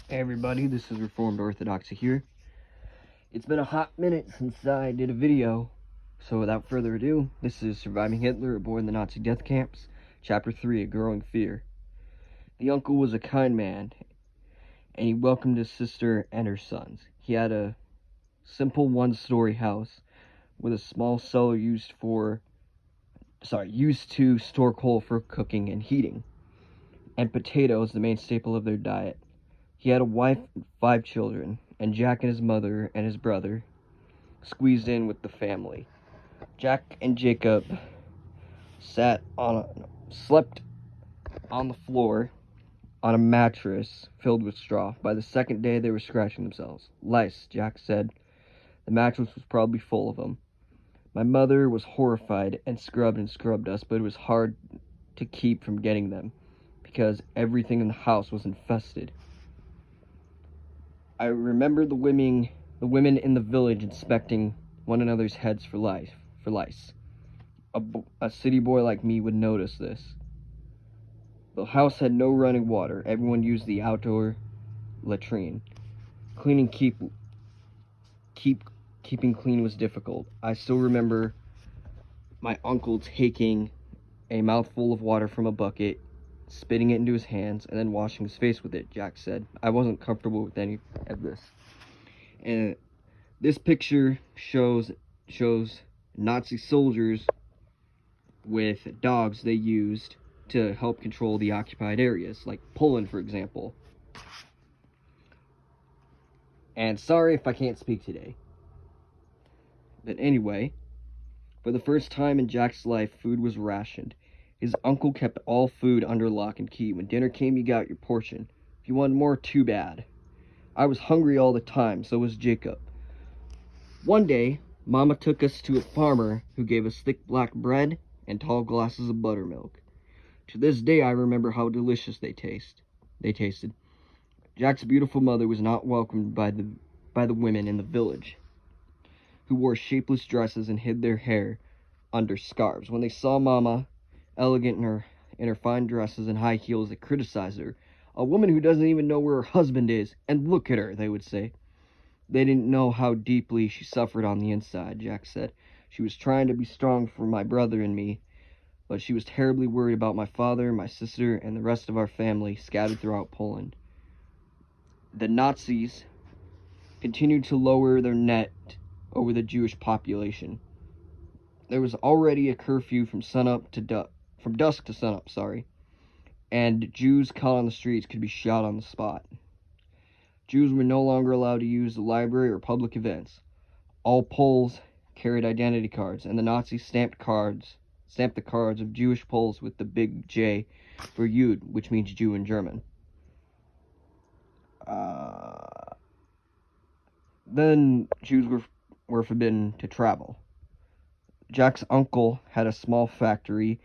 Hey everybody, this is Reformed Orthodoxy here. It's been a hot minute since I did a video, so without further ado, this is Surviving Hitler Aboard the Nazi Death Camps, Chapter 3, A Growing Fear. The uncle was a kind man, and he welcomed his sister and her sons. He had a simple one-story house with a small cellar used to store coal for cooking and heating, and potatoes, the main staple of their diet. He had a wife and 5 children, and Jack and his mother and his brother squeezed in with the family. Jack and Jacob slept on the floor on a mattress filled with straw. By the second day, they were scratching themselves. Lice, Jack said. The mattress was probably full of them. My mother was horrified and scrubbed us, but it was hard to keep from getting them because everything in the house was infested. I remember the women in the village inspecting one another's heads for lice. A city boy like me would notice this. The house had no running water. Everyone used the outdoor latrine. Keeping clean was difficult. I still remember my uncle taking a mouthful of water from a bucket, spitting it into his hands, and then washing his face with it, Jack said. I wasn't comfortable with any of this. And this picture shows Nazi soldiers with dogs they used to help control the occupied areas, like Poland, for example. And sorry if I can't speak today. But anyway, for the first time in Jack's life, food was rationed. His uncle kept all food under lock and key. When dinner came, you got your portion. If you wanted more, too bad. I was hungry all the time, so was Jacob. One day, Mama took us to a farmer who gave us thick black bread and tall glasses of buttermilk. To this day, I remember how delicious they tasted. Jack's beautiful mother was not welcomed by the women in the village, who wore shapeless dresses and hid their hair under scarves. When they saw Mama, elegant in her fine dresses and high heels, they criticized her. A woman who doesn't even know where her husband is, and look at her, they would say. They didn't know how deeply she suffered on the inside, Jack said. She was trying to be strong for my brother and me, but she was terribly worried about my father, my sister, and the rest of our family scattered throughout Poland. The Nazis continued to lower their net over the Jewish population. There was already a curfew from dusk to sunup, and Jews caught on the streets could be shot on the spot. Jews were no longer allowed to use the library or public events. All Poles carried identity cards, and the Nazis stamped the cards of Jewish Poles with the big J for Jud, which means Jew in German. Then Jews were forbidden to travel. Jack's uncle had a small factory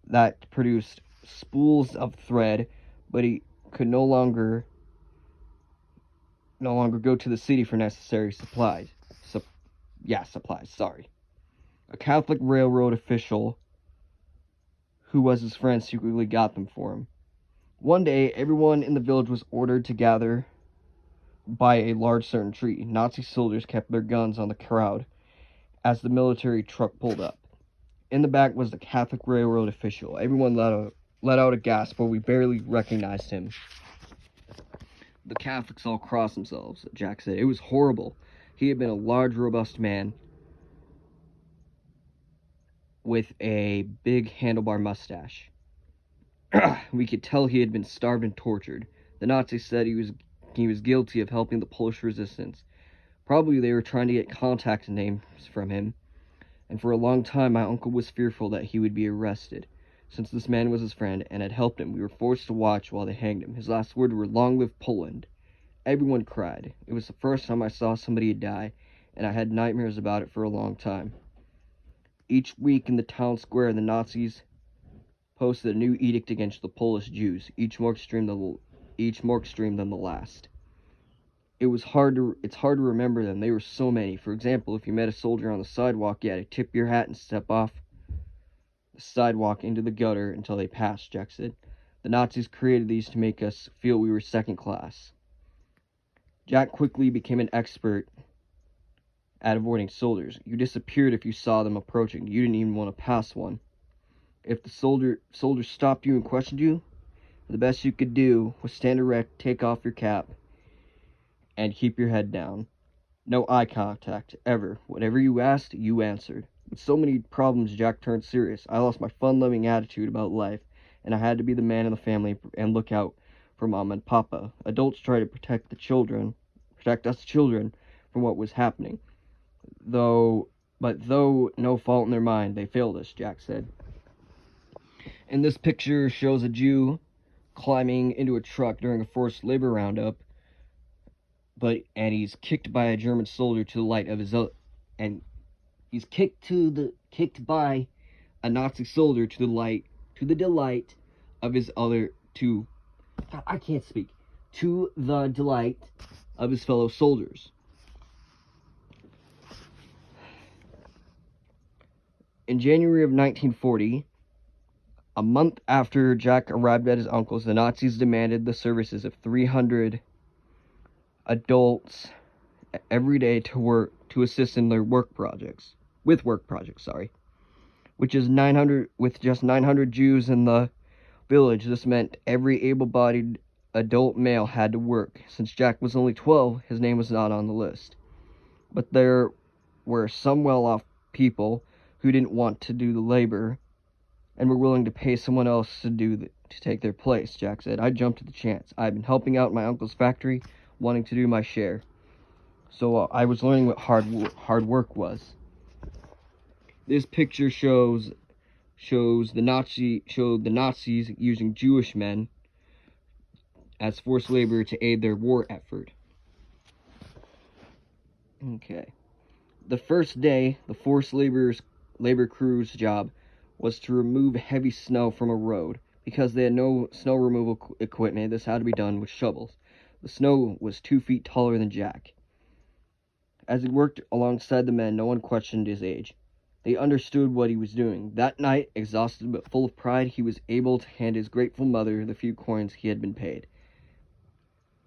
that produced spools of thread, but he could no longer go to the city for necessary supplies. A Catholic railroad official who was his friend secretly got them for him. One day, everyone in the village was ordered to gather by a large certain tree. Nazi soldiers kept their guns on the crowd as the military truck pulled up. In the back was the Catholic railroad official. Everyone let out a gasp, for we barely recognized him. The Catholics all crossed themselves, Jack said. It was horrible. He had been a large, robust man with a big handlebar mustache. We could tell he had been starved and tortured. The Nazis said he was guilty of helping the Polish resistance. Probably they were trying to get contact names from him, and for a long time my uncle was fearful that he would be arrested. Since this man was his friend and had helped him, we were forced to watch while they hanged him. His last words were, "Long live Poland." Everyone cried. It was the first time I saw somebody die, and I had nightmares about it for a long time. Each week in the town square, the Nazis posted a new edict against the Polish Jews, each more extreme than the last. It's hard to remember them. They were so many. For example, if you met a soldier on the sidewalk, you had to tip your hat and step off the sidewalk into the gutter until they passed, Jack said. The Nazis created these to make us feel we were second class. Jack quickly became an expert at avoiding soldiers. You disappeared if you saw them approaching. You didn't even want to pass one. If the soldier stopped you and questioned you, the best you could do was stand erect, take off your cap, and keep your head down. No eye contact, ever. Whatever you asked, you answered. With so many problems, Jack turned serious. I lost my fun-loving attitude about life, and I had to be the man in the family and look out for Mama and Papa. Adults try to protect us children, from what was happening. Though no fault in their mind, they failed us, Jack said. And this picture shows a Jew climbing into a truck during a forced labor roundup, and he's kicked by a German soldier to the light of his and he's kicked by a Nazi soldier to the delight of his other two. I can't speak. To the delight of his fellow soldiers. In January of 1940, a month after Jack arrived at his uncle's, the Nazis demanded the services of 300 adults every day to assist in their work projects, with just 900 Jews in the village. This meant every able-bodied adult male had to work. Since Jack was only 12, his name was not on the list. But there were some well-off people who didn't want to do the labor and were willing to pay someone else to take their place, Jack said. I jumped at the chance. I'd been helping out my uncle's factory, wanting to do my share. So I was learning what hard work was. This picture showed the Nazis using Jewish men as forced labor to aid their war effort. Okay. The first day, the forced labor crew's job was to remove heavy snow from a road. Because they had no snow removal equipment, this had to be done with shovels. The snow was 2 feet taller than Jack. As he worked alongside the men, no one questioned his age. They understood what he was doing. That night, exhausted but full of pride, he was able to hand his grateful mother the few coins he had been paid.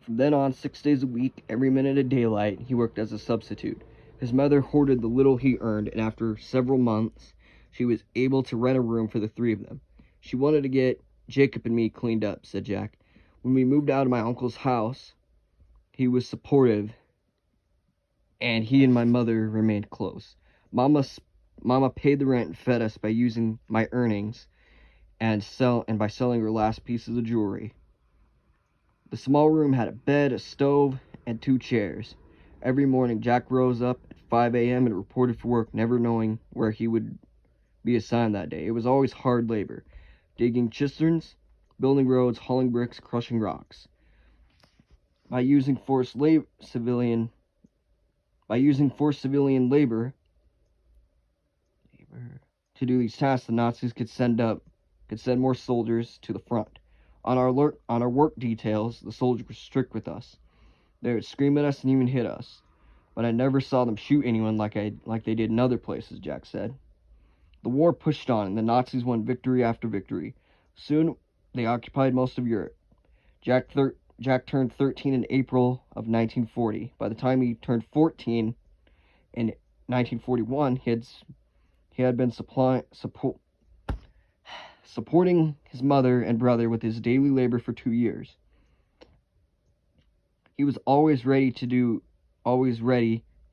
From then on, 6 days a week, every minute of daylight, he worked as a substitute. His mother hoarded the little he earned, and after several months, she was able to rent a room for the three of them. She wanted to get Jacob and me cleaned up, said Jack. When we moved out of my uncle's house, he was supportive, and he and my mother remained close. Mama paid the rent and fed us by using my earnings and by selling her last pieces of jewelry. The small room had a bed, a stove, and 2 chairs. Every morning, Jack rose up at 5 a.m. and reported for work, never knowing where he would be assigned that day. It was always hard labor, digging cisterns, building roads, hauling bricks, crushing rocks. By using forced civilian labor to do these tasks, the Nazis could send more soldiers to the front. On our work details, the soldiers were strict with us. They would scream at us and even hit us. But I never saw them shoot anyone like they did in other places, Jack said. The war pushed on, and the Nazis won victory after victory. Soon, they occupied most of Europe. Jack turned 13 in April of 1940. By the time he turned 14 in 1941, he had been supporting his mother and brother with his daily labor for 2 years. He was always ready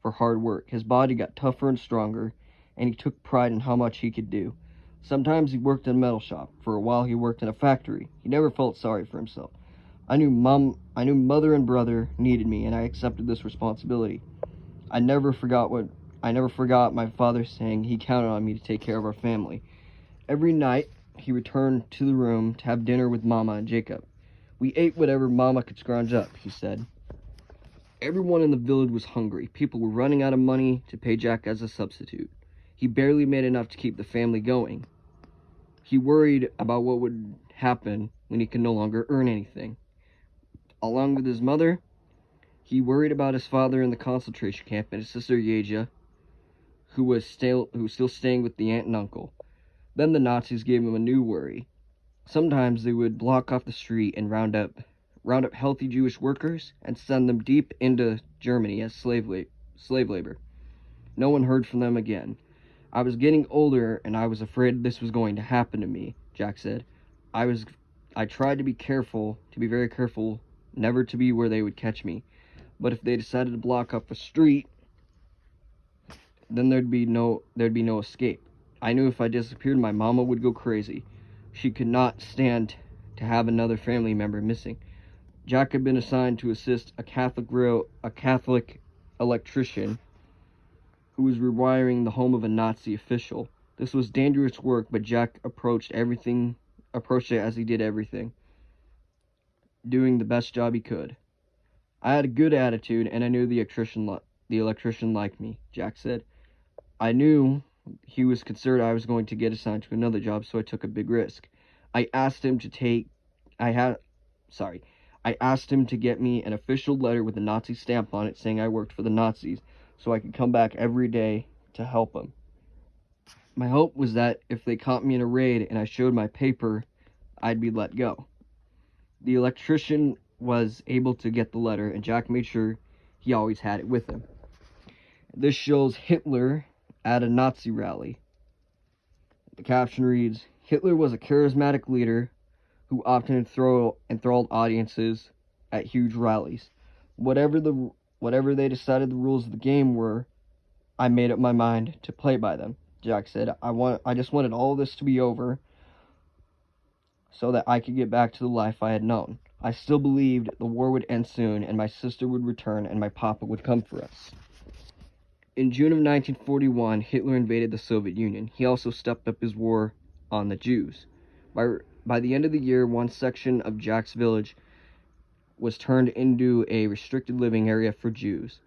for hard work. His body got tougher and stronger, and he took pride in how much he could do. Sometimes he worked in a metal shop. For a while he worked in a factory. He never felt sorry for himself. I knew mother and brother needed me, and I accepted this responsibility. I never forgot my father saying he counted on me to take care of our family. Every night, he returned to the room to have dinner with Mama and Jacob. We ate whatever Mama could scrounge up, he said. Everyone in the village was hungry. People were running out of money to pay Jack as a substitute. He barely made enough to keep the family going. He worried about what would happen when he could no longer earn anything. Along with his mother, he worried about his father in the concentration camp and his sister Yeja, who was still staying with the aunt and uncle. Then the Nazis gave him a new worry. Sometimes they would block off the street and round up round up healthy Jewish workers, and send them deep into Germany as slave labor. No one heard from them again. I was getting older, and I was afraid this was going to happen to me, Jack said. I tried to be very careful, never to be where they would catch me. But if they decided to block up a street, then there'd be no escape. I knew if I disappeared, my mama would go crazy. She could not stand to have another family member missing. Jack had been assigned to assist a Catholic electrician who was rewiring the home of a Nazi official. This was dangerous work, but Jack approached it as he did everything, doing the best job he could. I had a good attitude, and I knew the electrician liked me, Jack said. I knew he was concerned I was going to get assigned to another job, so I took a big risk. I asked him to get me an official letter with a Nazi stamp on it saying I worked for the Nazis, so I could come back every day to help them. My hope was that if they caught me in a raid and I showed my paper, I'd be let go. The electrician was able to get the letter, and Jack made sure he always had it with him. This shows Hitler at a Nazi rally. The caption reads, "Hitler was a charismatic leader who often enthralled audiences at huge rallies. Whatever they decided the rules of the game were, I made up my mind to play by them," Jack said. I just wanted all this to be over so that I could get back to the life I had known. I still believed the war would end soon, and my sister would return, and my papa would come for us. In June of 1941, Hitler invaded the Soviet Union. He also stepped up his war on the Jews. By the end of the year, one section of Jack's village was turned into a restricted living area for Jews.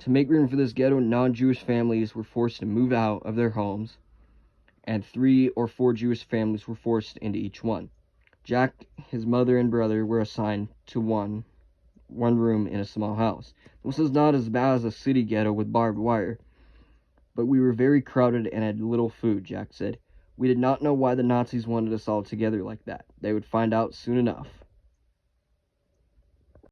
To make room for this ghetto, non-Jewish families were forced to move out of their homes, and 3 or 4 Jewish families were forced into each one. Jack, his mother, and brother were assigned to one room in a small house. This was not as bad as a city ghetto with barbed wire, but we were very crowded and had little food, Jack said. We did not know why the Nazis wanted us all together like that. They would find out soon enough.